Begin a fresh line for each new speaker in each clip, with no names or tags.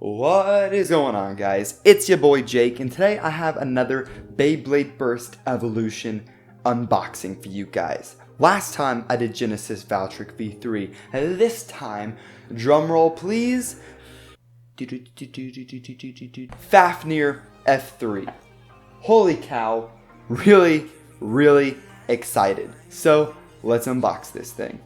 What is going on, guys? It's your boy Jake, and today I have another Beyblade Burst Evolution unboxing for you guys. Last time I did Genesis Valtryek V3, and this time, drumroll please, Fafnir F3. Holy cow, really excited. So let's unbox this thing.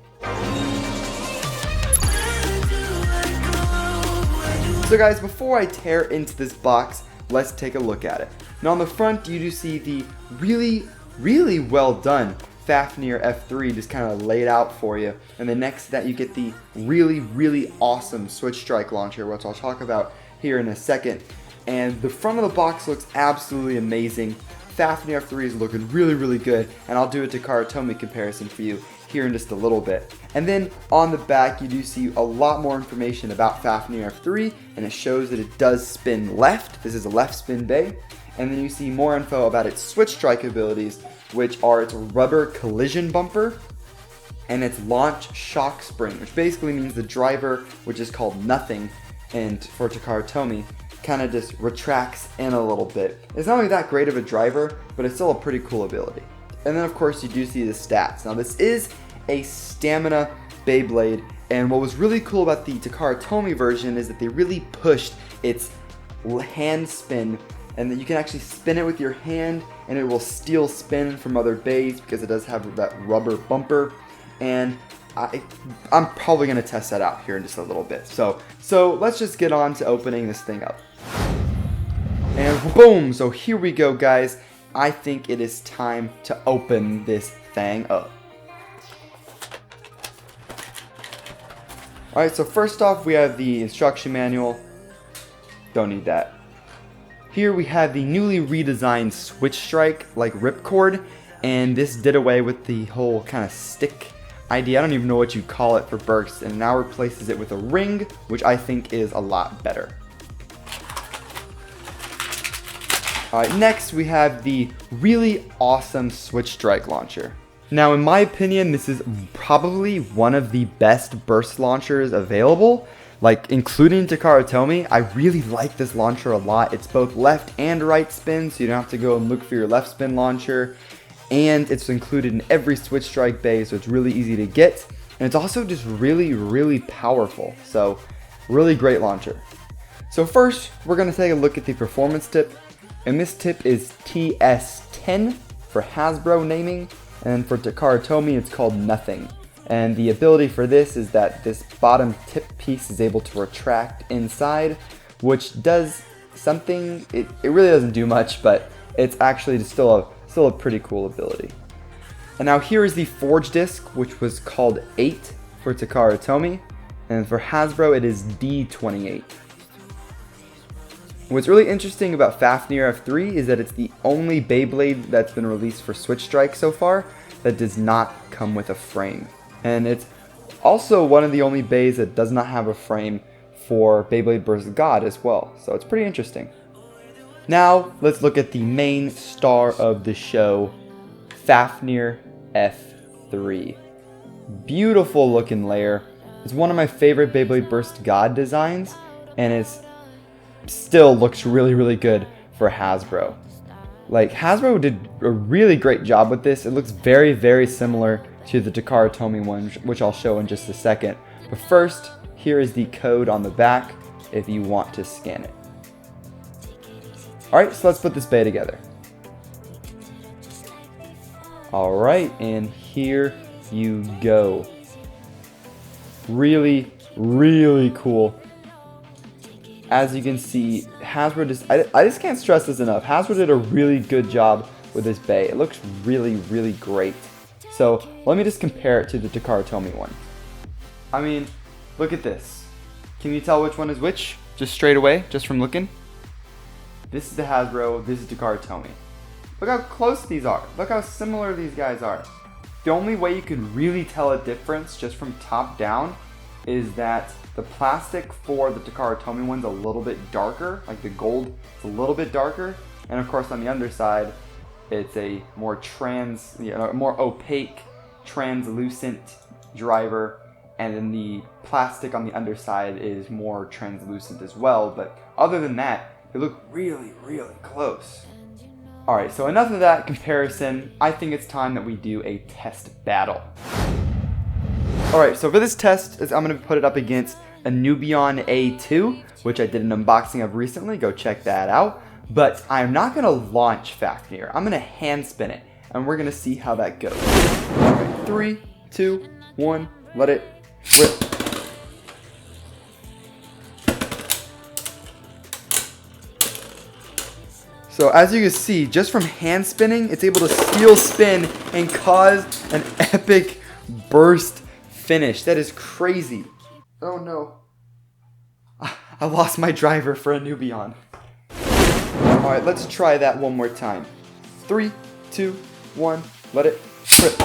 So guys, before I tear into this box, let's take a look at it. Now on the front, you do see the really well done Fafnir F3 just kind of laid out for you. And then next to that, you get the really awesome Switch Strike launcher, which I'll talk about here in a second. And the front of the box looks absolutely amazing. Fafnir F3 is looking really good, and I'll do a Takara Tomy comparison for you here in just a little bit. And then on the back, you do see a lot more information about Fafnir F3, and it shows that it does spin left. This is a left spin bay. And then you see more info about its Switch Strike abilities, which are its rubber collision bumper and its launch shock spring, which basically means the driver, which is called nothing, and for Takara Tomy, kind of just retracts in a little bit. It's not really that great of a driver, but it's still a pretty cool ability. And then of course you do see the stats. Now this is a stamina Beyblade, and what was really cool about the Takara Tomy version is that they really pushed its hand spin, and that you can actually spin it with your hand and it will steal spin from other bays because it does have that rubber bumper. And I'm probably going to test that out here in just a little bit. So let's just get on to opening this thing up. And boom, so here we go, guys. I think it is time to open this thing up. Alright, so first off we have the instruction manual. Don't need that. Here we have the newly redesigned Switch Strike, like ripcord, and this did away with the whole kind of stick idea. I don't even know what you call it for bursts, and now replaces it with a ring, which I think is a lot better. Alright, next we have the really awesome Switch Strike launcher. Now in my opinion, this is probably one of the best burst launchers available, like including Takara Tomy. I really like this launcher a lot. It's both left and right spin, so you don't have to go and look for your left spin launcher. And it's included in every Switch Strike bay, so it's really easy to get. And it's also just really powerful. So really great launcher. So first, we're going to take a look at the performance tip. And this tip is TS10 for Hasbro naming. And for Takara Tomy, it's called Nothing. And the ability for this is that this bottom tip piece is able to retract inside, which does something. It really doesn't do much, but it's actually still a pretty cool ability. And now here is the Forge disc, which was called 8 for Takara Tomy, and for Hasbro it is D28. What's really interesting about Fafnir F3 is that it's the only Beyblade that's been released for Switch Strike so far that does not come with a frame. And it's also one of the only bays that does not have a frame for Beyblade Burst God as well, so it's pretty interesting. Now, let's look at the main star of the show, Fafnir F3. Beautiful looking layer. It's one of my favorite Beyblade Burst God designs, and it still looks really good for Hasbro. Like, Hasbro did a really great job with this. It looks very similar to the Takara Tomy one, which I'll show in just a second. But first, here is the code on the back if you want to scan it. Alright, so let's put this bay together. Alright, and here you go. Really cool. As you can see, Hasbro I just can't stress this enough. Hasbro did a really good job with this bay. It looks really great. So let me just compare it to the Takara Tomy one. I mean, look at this. Can you tell which one is which? Just straight away, just from looking? This is the Hasbro, this is Takara Tomy. Look how close these are. Look how similar these guys are. The only way you can really tell a difference just from top down is that the plastic for the Takara Tomy one's a little bit darker, like the gold is a little bit darker, and of course on the underside it's a more more opaque, translucent driver, and then the plastic on the underside is more translucent as well, but other than that, they look really, really close. Alright, so enough of that comparison. I think it's time that we do a test battle. Alright, so for this test, I'm going to put it up against a Nubion A2, which I did an unboxing of recently. Go check that out. But I'm not going to launch Fafnir. I'm going to hand spin it, and we're going to see how that goes. Alright, 3, 2, 1, let it rip. So as you can see, just from hand spinning, it's able to steel spin and cause an epic burst finish. That is crazy. Oh no. I lost my driver for a Nubion. Alright, let's try that one more time. 3, 2, 1, let it rip.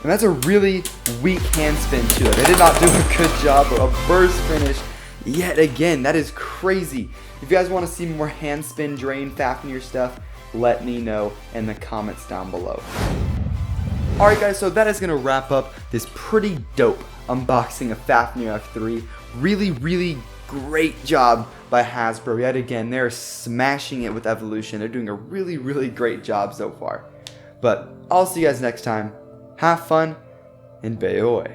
And that's a really weak hand spin to it. I did not do a good job of a burst finish yet again. That is crazy. If you guys want to see more hand spin Drain Fafnir stuff, let me know in the comments down below. Alright guys, so that is going to wrap up this pretty dope unboxing of Fafnir F3. Really, really great job by Hasbro. Yet again, they're smashing it with Evolution. They're doing a really, really great job so far. But I'll see you guys next time. Have fun and Bayoy.